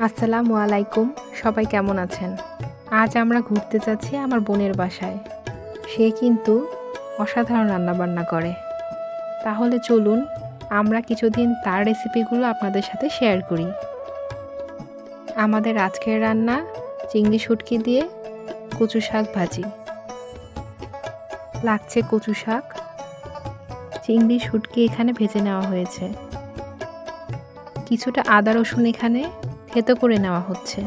আসসালামু আলাইকুম। সবাই কেমন আছেন? আজ আমরা ঘুরতে যাচ্ছি আমার বোনের বাসায়। সে কিন্তু অসাধারণ রান্নাবান্না করে। তাহলে চলুন আমরা কিছুদিন তার রেসিপিগুলো আপনাদের সাথে শেয়ার করি। আমাদের আজকের রান্না চিংড়ি শুঁটকি দিয়ে কচু শাক ভাজি। লাগছে কচু শাক, চিংড়ি শুঁটকি এখানে ভেজে নেওয়া হয়েছে। কিছুটা আদা রসুন এখানে থেতো করে নেওয়া হচ্ছে।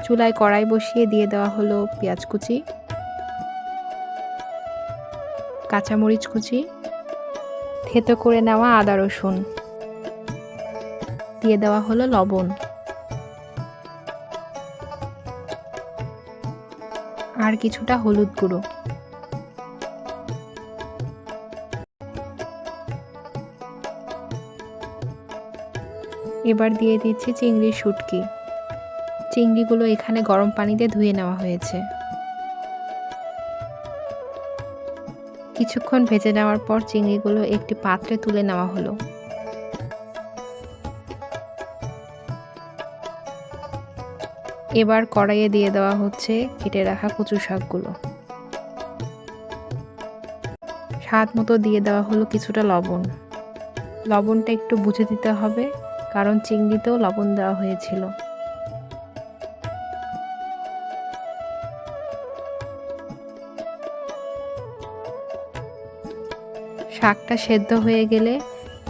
চুলায় কড়াই বসিয়ে দিয়ে দেওয়া হলো পেঁয়াজ কুচি, কাঁচামরিচ কুচি, থেতো করে নেওয়া আদা রসুন, দিয়ে দেওয়া হলো লবণ আর কিছুটা হলুদ গুঁড়ো। এবার দিয়ে দিচ্ছি চিংড়ির শুঁটকি। চিংড়িগুলো এখানে গরম পানিতে ধুয়ে নেওয়া হয়েছে। কিছুক্ষণ ভেজে নেওয়ার পর চিংড়িগুলো একটি পাত্রে তুলে নেওয়া হলো। এবার কড়াইয়ে দিয়ে দেওয়া হচ্ছে কেটে রাখা কচু শাকগুলো। স্বাদ মতো দিয়ে দেওয়া হলো কিছুটা লবণ। লবণটা একটু বুঝে দিতে হবে, কারণ চিংড়িতেও লবণ দেওয়া হয়েছিল। শাকটা সেদ্ধ হয়ে গেলে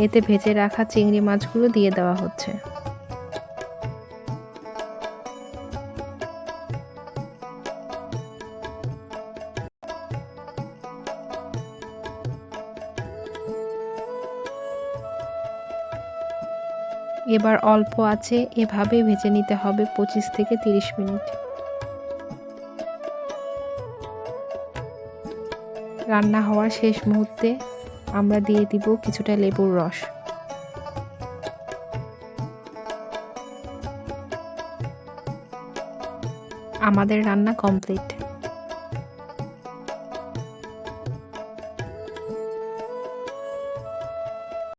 এতে ভেজে রাখা চিংড়ি মাছগুলো দিয়ে দেওয়া হচ্ছে। এবার অল্প আঁচে এভাবে ভেজে নিতে হবে 25 থেকে 30 মিনিট। রান্না হওয়ার শেষ মুহূর্তে আমরা দিয়ে দিব কিছুটা লেবুর রস। আমাদের রান্না কমপ্লিট।